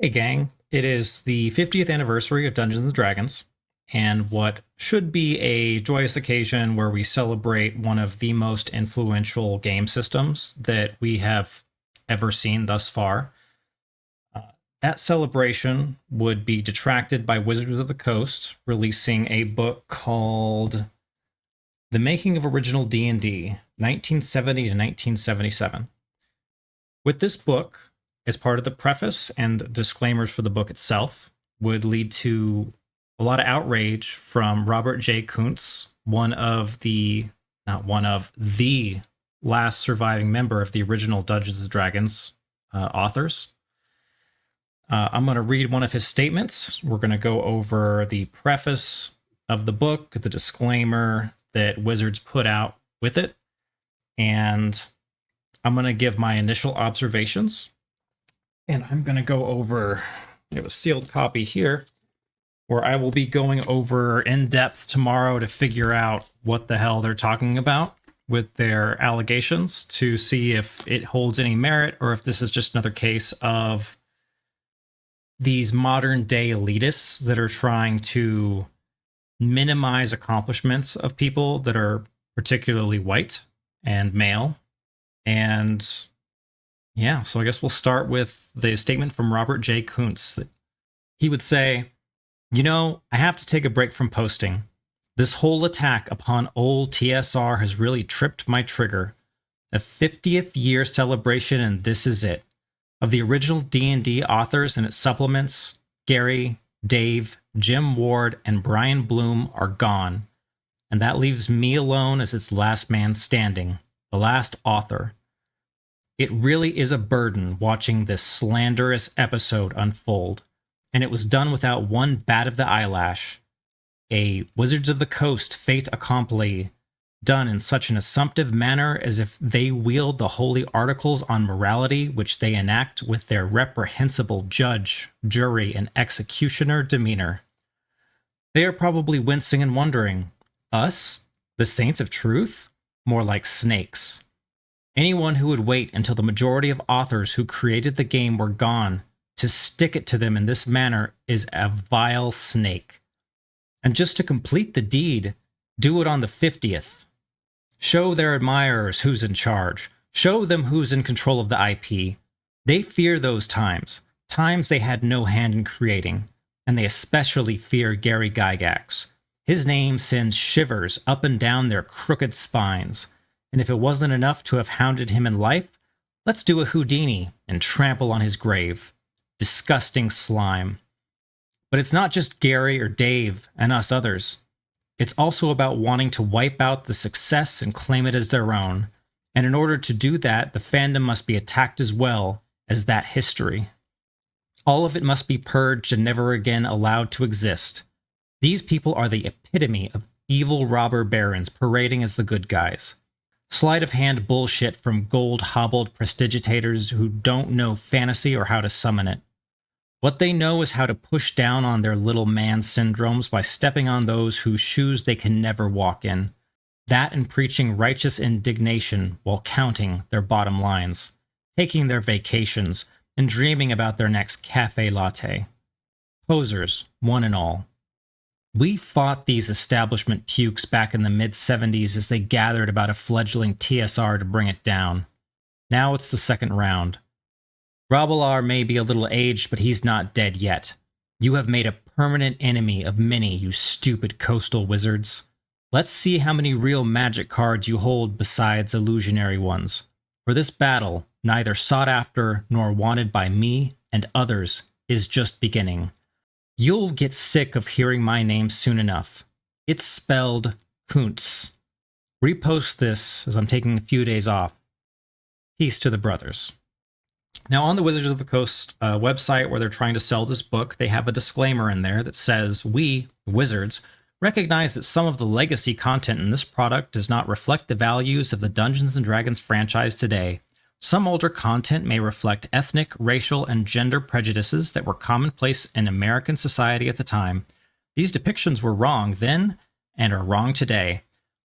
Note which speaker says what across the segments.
Speaker 1: Hey, gang. It is the 50th anniversary of Dungeons and Dragons, and what should be a joyous occasion where we celebrate one of the most influential game systems that we have ever seen thus far. That celebration would be detracted by Wizards of the Coast releasing a book called The Making of Original D&D, 1970 to 1977. With this book, as part of the preface and disclaimers for the book itself, would lead to a lot of outrage from Robert J. Kuntz, not one of, the last surviving member of the original Dungeons & Dragons authors. I'm going to read one of his statements. We're going to go over the preface of the book, the disclaimer that Wizards put out with it, and I'm going to give my initial observations. And I'm going to go over, I have a sealed copy here, where I will be going over in depth tomorrow to figure out what the hell they're talking about with their allegations to see if it holds any merit or if this is just another case of these modern day elitists that are trying to minimize accomplishments of people that are particularly white and male. And yeah, so I guess we'll start with the statement from Robert J. Kuntz. He would say, I have to take a break from posting. This whole attack upon old TSR has really tripped my trigger. A 50th year celebration, and this is it. Of the original D&D authors and its supplements, Gary, Dave, Jim Ward, and Brian Bloom are gone. And that leaves me alone as its last man standing, the last author. It really is a burden watching this slanderous episode unfold, and it was done without one bat of the eyelash. A Wizards of the Coast fait accompli, done in such an assumptive manner as if they wield the holy articles on morality which they enact with their reprehensible judge, jury, and executioner demeanor. They are probably wincing and wondering, us, the saints of truth? More like snakes. Anyone who would wait until the majority of authors who created the game were gone to stick it to them in this manner is a vile snake. And just to complete the deed, do it on the 50th. Show their admirers who's in charge. Show them who's in control of the IP. They fear those times they had no hand in creating, and they especially fear Gary Gygax. His name sends shivers up and down their crooked spines. And if it wasn't enough to have hounded him in life, let's do a Houdini and trample on his grave. Disgusting slime. But it's not just Gary or Dave and us others. It's also about wanting to wipe out the success and claim it as their own. And in order to do that, the fandom must be attacked as well as that history. All of it must be purged and never again allowed to exist. These people are the epitome of evil robber barons parading as the good guys. Sleight of hand bullshit from gold-hobbled prestigitators who don't know fantasy or how to summon it. What they know is how to push down on their little man syndromes by stepping on those whose shoes they can never walk in. That and preaching righteous indignation while counting their bottom lines, taking their vacations, and dreaming about their next cafe latte. Posers, one and all. We fought these establishment pukes back in the mid-70s as they gathered about a fledgling TSR to bring it down. Now it's the second round. Rabalar may be a little aged, but he's not dead yet. You have made a permanent enemy of many, you stupid coastal wizards. Let's see how many real magic cards you hold besides illusionary ones. For this battle, neither sought after nor wanted by me and others, is just beginning. You'll get sick of hearing my name soon enough. It's spelled Kuntz. Repost this as I'm taking a few days off. Peace to the brothers. Now, on the Wizards of the Coast website where they're trying to sell this book, they have a disclaimer in there that says, we, the Wizards, recognize that some of the legacy content in this product does not reflect the values of the Dungeons & Dragons franchise today. Some older content may reflect ethnic, racial, and gender prejudices that were commonplace in American society at the time. These depictions were wrong then and are wrong today.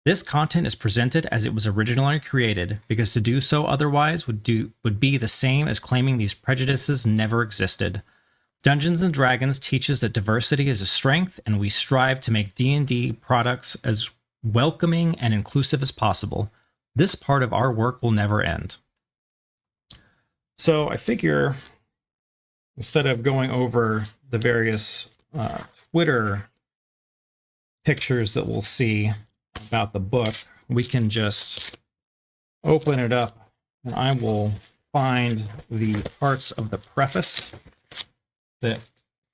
Speaker 1: This content is presented as it was originally created, because to do so otherwise would be the same as claiming these prejudices never existed. Dungeons and Dragons teaches that diversity is a strength, and we strive to make D&D products as welcoming and inclusive as possible. This part of our work will never end. So I figure, instead of going over the various Twitter pictures that we'll see about the book, we can just open it up, and I will find the parts of the preface that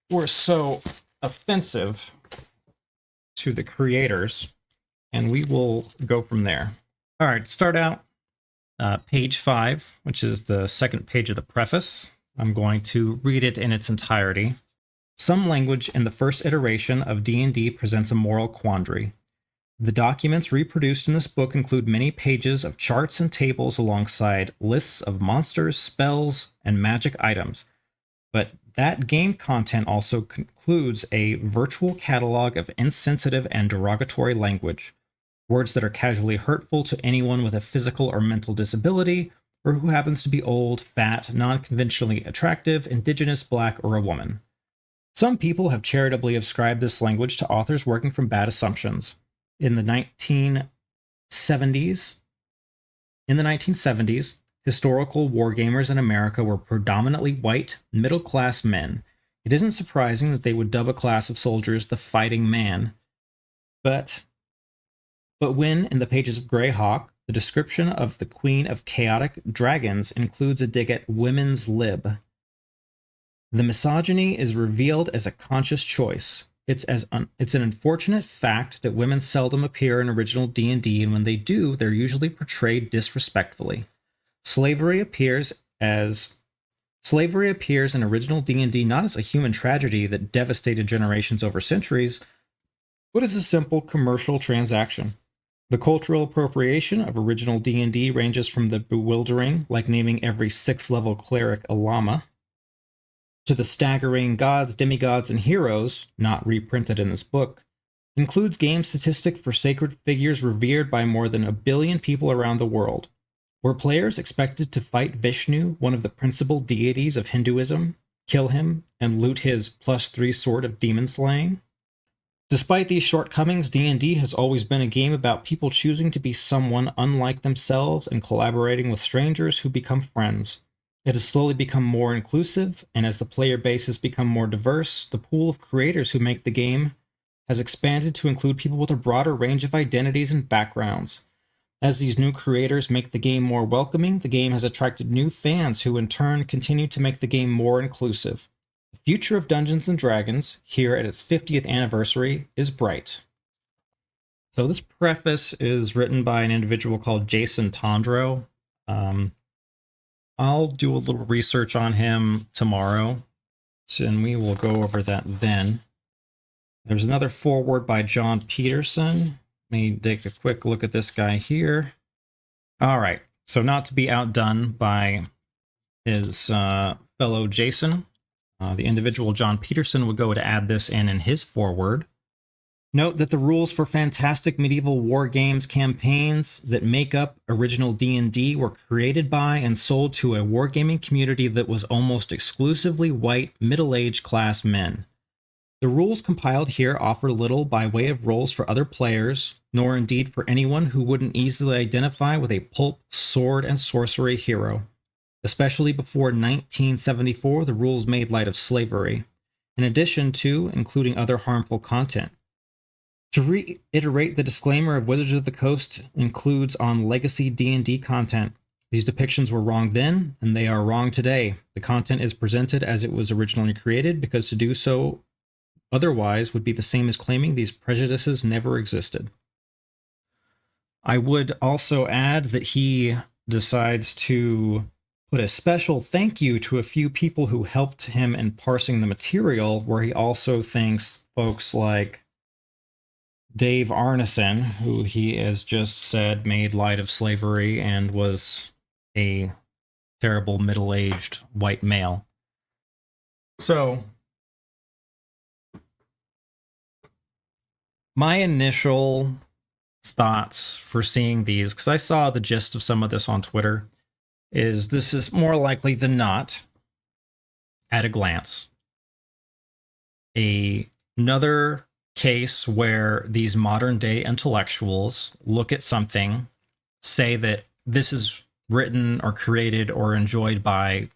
Speaker 1: were so offensive to the creators, and we will go from there. All right, start out page 5, which is the second page of the preface. I'm going to read it in its entirety. Some language in the first iteration of D&D presents a moral quandary. The documents reproduced in this book include many pages of charts and tables alongside lists of monsters, spells, and magic items. But that game content also includes a virtual catalog of insensitive and derogatory language, words that are casually hurtful to anyone with a physical or mental disability, or who happens to be old, fat, non-conventionally attractive, indigenous, black, or a woman. Some people have charitably ascribed this language to authors working from bad assumptions. In the 1970s, historical wargamers in America were predominantly white, middle-class men. It isn't surprising that they would dub a class of soldiers the fighting man. But when, in the pages of Greyhawk, the description of the Queen of Chaotic Dragons includes a dig at women's lib, the misogyny is revealed as a conscious choice. It's an unfortunate fact that women seldom appear in original D&D, and when they do, they're usually portrayed disrespectfully. Slavery appears in original D&D not as a human tragedy that devastated generations over centuries, but as a simple commercial transaction. The cultural appropriation of original D&D ranges from the bewildering, like naming every 6th-level cleric a llama, to the staggering gods, demigods, and heroes, not reprinted in this book, includes game statistic for sacred figures revered by more than 1 billion people around the world. Were players expected to fight Vishnu, one of the principal deities of Hinduism, kill him, and loot his +3 sword of demon slaying? Despite these shortcomings, D&D has always been a game about people choosing to be someone unlike themselves and collaborating with strangers who become friends. It has slowly become more inclusive, and as the player base has become more diverse, the pool of creators who make the game has expanded to include people with a broader range of identities and backgrounds. As these new creators make the game more welcoming, the game has attracted new fans who in turn continue to make the game more inclusive. The future of Dungeons & Dragons, here at its 50th anniversary, is bright. So this preface is written by an individual called Jason Tondro. I'll do a little research on him tomorrow, and we will go over that then. There's another foreword by John Peterson. Let me take a quick look at this guy here. All right, so not to be outdone by his fellow Jason, the individual John Peterson would go to add this in his foreword. Note that the rules for fantastic medieval war games campaigns that make up original D&D were created by and sold to a wargaming community that was almost exclusively white, middle-aged class men. The rules compiled here offer little by way of roles for other players, nor indeed for anyone who wouldn't easily identify with a pulp, sword, and sorcery hero. Especially before 1974, the rules made light of slavery, in addition to including other harmful content. To reiterate, the disclaimer of Wizards of the Coast includes on legacy D&D content. These depictions were wrong then, and they are wrong today. The content is presented as it was originally created, because to do so otherwise would be the same as claiming these prejudices never existed. I would also add that he decides to put a special thank you to a few people who helped him in parsing the material, where he also thanks folks like Dave Arneson, who he has just said made light of slavery and was a terrible middle-aged white male. So, my initial thoughts for seeing these, because I saw the gist of some of this on Twitter, is this is more likely than not, at a glance, Another case where these modern day intellectuals look at something, say that this is written or created or enjoyed by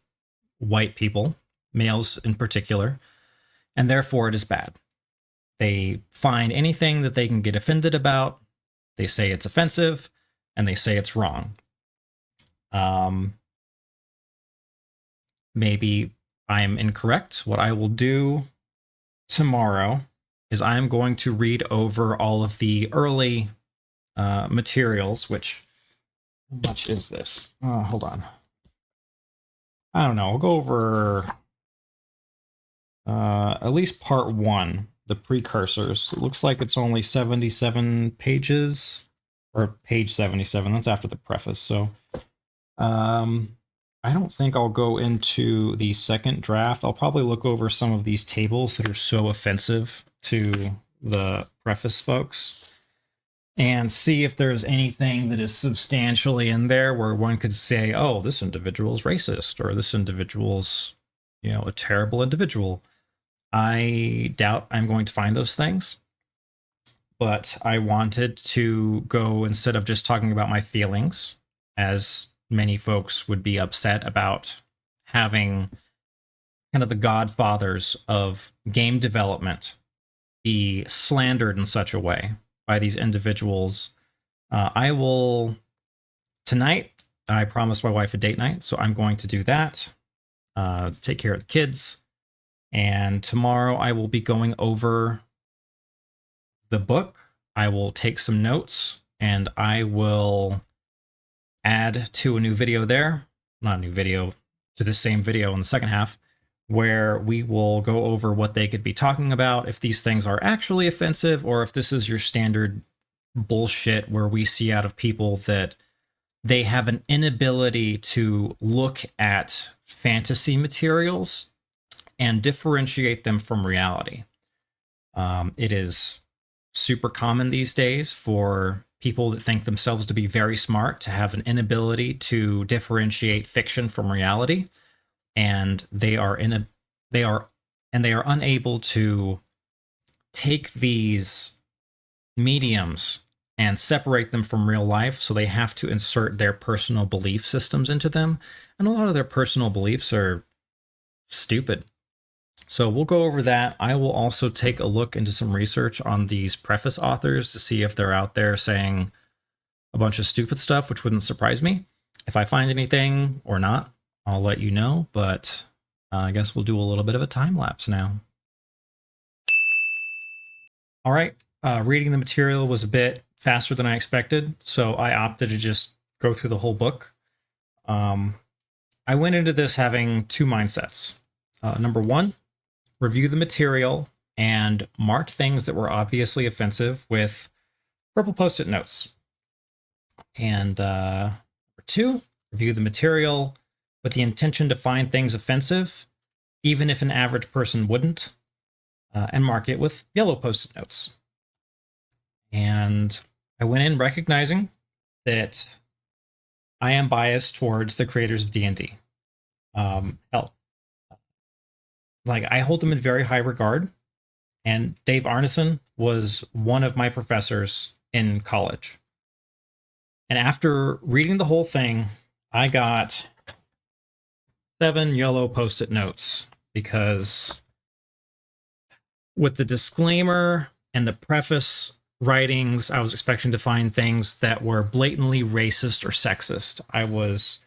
Speaker 1: white people, males in particular, and therefore it is bad. They find anything that they can get offended about, they say it's offensive, and they say it's wrong. Maybe I'm incorrect. What I will do tomorrow is I'm going to read over all of the early materials, which, how much is this? Hold on. I don't know. I'll go over at least part 1, the precursors. It looks like it's only 77 pages, or page 77. That's after the preface. So I don't think I'll go into the second draft. I'll probably look over some of these tables that are so offensive to the preface folks and see if there's anything that is substantially in there where one could say, oh, this individual is racist, or this individual's, a terrible individual. I doubt I'm going to find those things, but I wanted to go, instead of just talking about my feelings, as many folks would be upset about having kind of the godfathers of game development be slandered in such a way by these individuals. I will, tonight, I promised my wife a date night, so I'm going to do that, take care of the kids, and tomorrow I will be going over the book. I will take some notes, and I will add to a new video there, not a new video, to the same video in the second half, where we will go over what they could be talking about, if these things are actually offensive, or if this is your standard bullshit where we see out of people that they have an inability to look at fantasy materials and differentiate them from reality. It is super common these days for people that think themselves to be very smart to have an inability to differentiate fiction from reality, and they are unable to take these mediums and separate them from real life, so they have to insert their personal belief systems into them, and a lot of their personal beliefs are stupid. So we'll go over that. I will also take a look into some research on these preface authors to see if they're out there saying a bunch of stupid stuff, which wouldn't surprise me. If I find anything or not, I'll let you know, but I guess we'll do a little bit of a time lapse now. All right, reading the material was a bit faster than I expected, so I opted to just go through the whole book. I went into this having two mindsets. Number one, review the material and mark things that were obviously offensive with purple Post-it notes. And number two, review the material with the intention to find things offensive, even if an average person wouldn't, and mark it with yellow Post-it notes. And I went in recognizing that I am biased towards the creators of D&D. Hell, like, I hold them in very high regard, and Dave Arneson was one of my professors in college. And after reading the whole thing, I got 7 yellow Post-it notes, because with the disclaimer and the preface writings, I was expecting to find things that were blatantly racist or sexist. I was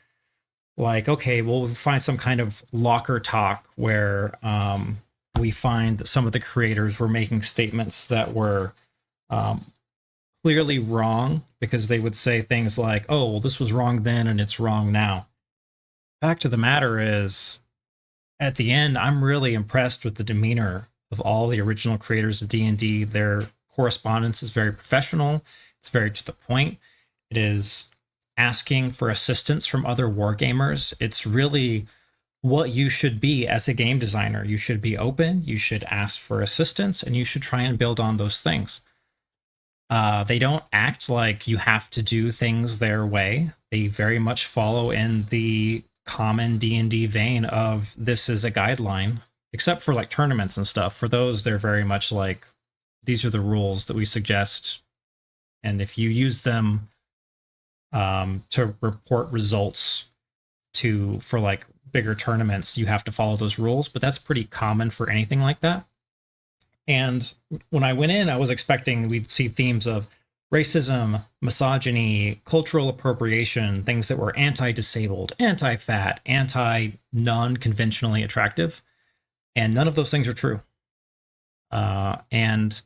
Speaker 1: like, okay, well, we'll find some kind of locker talk where we find that some of the creators were making statements that were clearly wrong, because they would say things like, oh, well, this was wrong then and it's wrong now. Fact of the matter is, at the end, I'm really impressed with the demeanor of all the original creators of D&D. Their correspondence is very professional. It's very to the point. It is asking for assistance from other wargamers. It's really what you should be as a game designer. You should be open, you should ask for assistance, and you should try and build on those things. They don't act like you have to do things their way. They very much follow in the common D&D vein of, this is a guideline. except for like tournaments and stuff. For those, they're very much like, these are the rules that we suggest. And if you use them to report results for like bigger tournaments, you have to follow those rules. But that's pretty common for anything like that. And when I went in, I was expecting we'd see themes of racism, misogyny, cultural appropriation, things that were anti-disabled, anti-fat, anti-non-conventionally attractive. And none of those things are true. And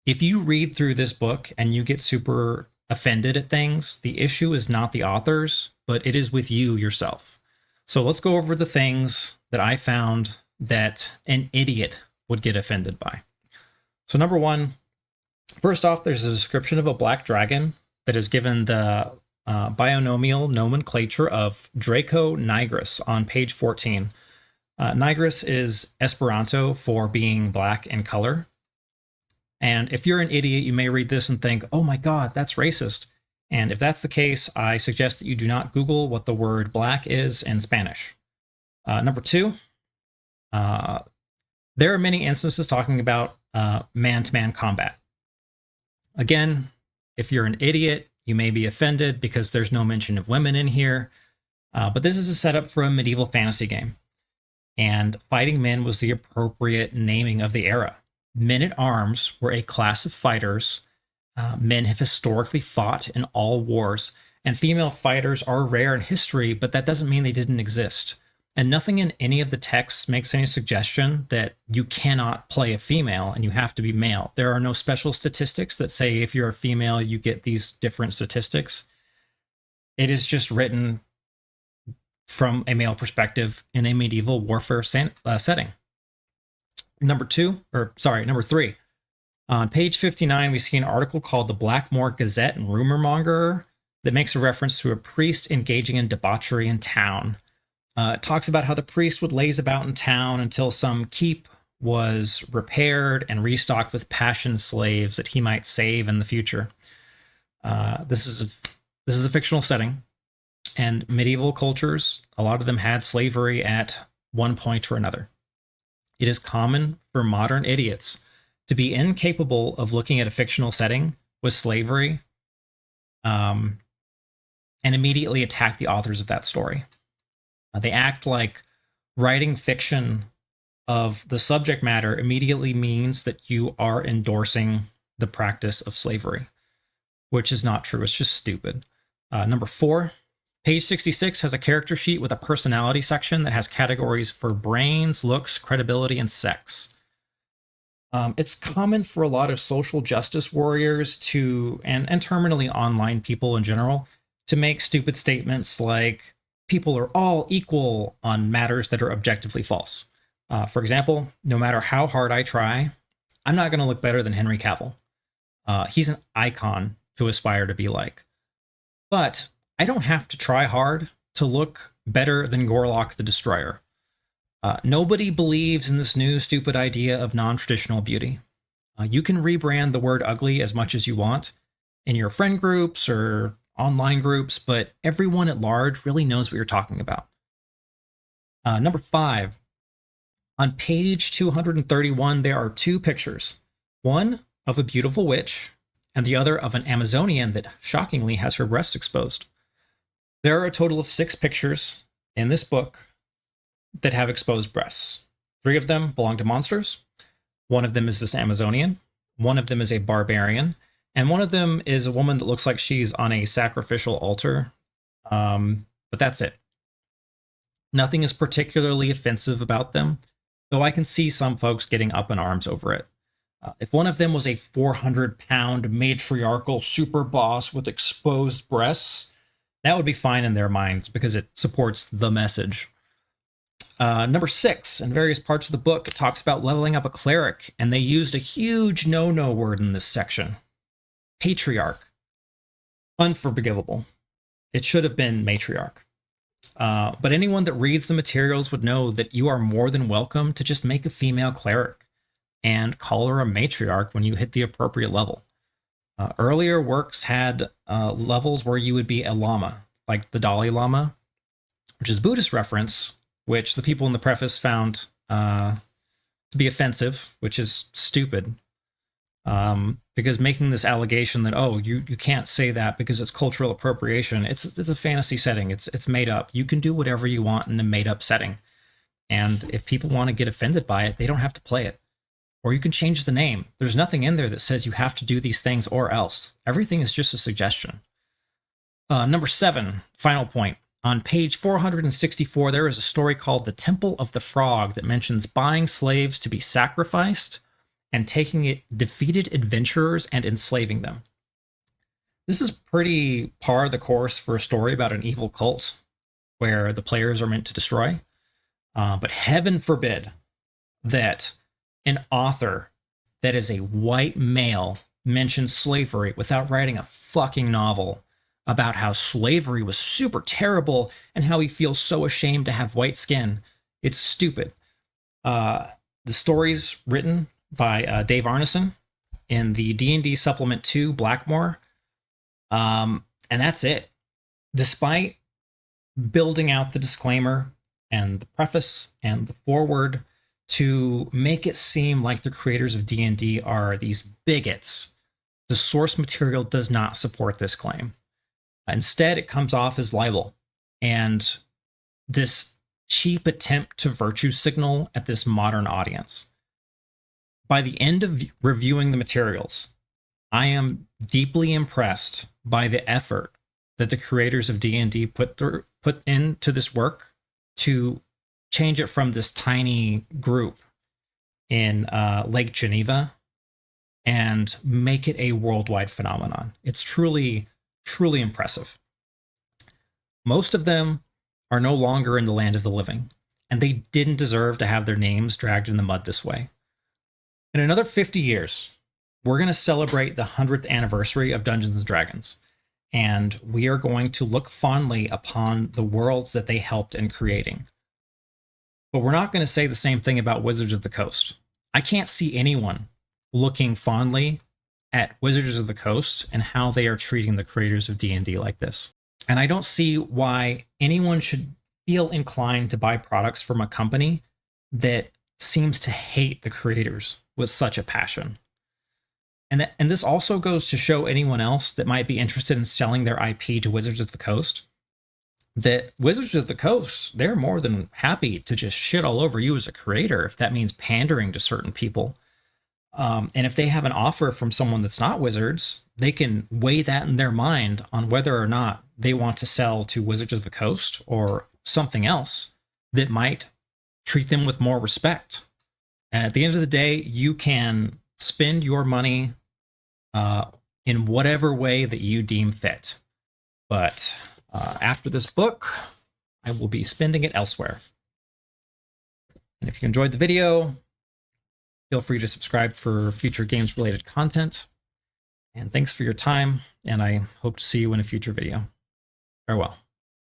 Speaker 1: if you read through this book and you get super offended at things, the issue is not the authors, but it is with you yourself. So let's go over the things that I found that an idiot would get offended by. So number one, first off, there's a description of a black dragon that is given the binomial nomenclature of Draco nigris on page 14. Nigris is Esperanto for being black in color. And if you're an idiot, you may read this and think, oh my God, that's racist. And if that's the case, I suggest that you do not Google what the word black is in Spanish. Number two, there are many instances talking about man-to-man combat. Again, if you're an idiot, you may be offended because there's no mention of women in here. But this is a setup for a medieval fantasy game. And fighting men was the appropriate naming of the era. Men-at-arms were a class of fighters. Men have historically fought in all wars, and female fighters are rare in history, but that doesn't mean they didn't exist. And nothing in any of the texts makes any suggestion that you cannot play a female and you have to be male. There are no special statistics that say if you're a female, you get these different statistics. It is just written from a male perspective in a medieval warfare setting. Number three. On page 59, we see an article called the Blackmore Gazette and Rumor Monger that makes a reference to a priest engaging in debauchery in town. It talks about how the priest would laze about in town until some keep was repaired and restocked with passion slaves that he might save in the future. This is a fictional setting, and medieval cultures, a lot of them had slavery at one point or another. It is common for modern idiots to be incapable of looking at a fictional setting with slavery and immediately attack the authors of that story. They act like writing fiction of the subject matter immediately means that you are endorsing the practice of slavery, which is not true. It's just stupid. Number four, page 66 has a character sheet with a personality section that has categories for brains, looks, credibility, and sex. It's common for a lot of social justice warriors and terminally online people in general, to make stupid statements like people are all equal on matters that are objectively false. For example, no matter how hard I try, I'm not going to look better than Henry Cavill. He's an icon to aspire to be like. But I don't have to try hard to look better than Gorlock the Destroyer. Nobody believes in this new stupid idea of non-traditional beauty. You can rebrand the word ugly as much as you want in your friend groups or online groups, but everyone at large really knows what you're talking about. Number five, on page 231, there are two pictures. One of a beautiful witch and the other of an Amazonian that shockingly has her breasts exposed. There are a total of 6 pictures in this book that have exposed breasts. 3 of them belong to monsters. One of them is this Amazonian. One of them is a barbarian. And one of them is a woman that looks like she's on a sacrificial altar. But that's it. Nothing is particularly offensive about them, though I can see some folks getting up in arms over it. If one of them was a 400-pound matriarchal super boss with exposed breasts, that would be fine in their minds because it supports the message. Number 6, in various parts of the book, it talks about leveling up a cleric, and they used a huge no-no word in this section. Patriarch. Unforgivable. It should have been matriarch. But anyone that reads the materials would know that you are more than welcome to just make a female cleric and call her a matriarch when you hit the appropriate level. Earlier works had levels where you would be a lama, like the Dalai Lama, which is a Buddhist reference, which the people in the preface found to be offensive, which is stupid. Because making this allegation that, oh, you can't say that because it's cultural appropriation, it's a fantasy setting. It's made up. You can do whatever you want in a made up setting. And if people want to get offended by it, they don't have to play it. Or you can change the name. There's nothing in there that says you have to do these things or else. Everything is just a suggestion. Number 7, final point. On page 464, there is a story called The Temple of the Frog that mentions buying slaves to be sacrificed and taking defeated adventurers and enslaving them. This is pretty par the course for a story about an evil cult where the players are meant to destroy. But heaven forbid that an author that is a white male mentions slavery without writing a fucking novel about how slavery was super terrible and how he feels so ashamed to have white skin. It's stupid. The story's written by Dave Arneson in the D&D Supplement 2 Blackmore. And that's it. Despite building out the disclaimer and the preface and the foreword to make it seem like the creators of D&D are these bigots, the source material does not support this claim. Instead, it comes off as libel and this cheap attempt to virtue signal at this modern audience. By the end of reviewing the materials, I am deeply impressed by the effort that the creators of D&D put into this work to change it from this tiny group in Lake Geneva and make it a worldwide phenomenon. It's truly, truly impressive. Most of them are no longer in the land of the living, and they didn't deserve to have their names dragged in the mud this way. In another 50 years, we're going to celebrate the 100th anniversary of Dungeons & Dragons, and we are going to look fondly upon the worlds that they helped in creating. But we're not going to say the same thing about Wizards of the Coast. I can't see anyone looking fondly at Wizards of the Coast and how they are treating the creators of D&D like this. And I don't see why anyone should feel inclined to buy products from a company that seems to hate the creators with such a passion. And this also goes to show anyone else that might be interested in selling their IP to Wizards of the Coast that Wizards of the Coast, they're more than happy to just shit all over you as a creator if that means pandering to certain people. And if they have an offer from someone that's not Wizards, they can weigh that in their mind on whether or not they want to sell to Wizards of the Coast or something else that might treat them with more respect. At the end of the day, you can spend your money in whatever way that you deem fit. But after this book, I will be spending it elsewhere. And if you enjoyed the video, feel free to subscribe for future games-related content. And thanks for your time, and I hope to see you in a future video. Farewell.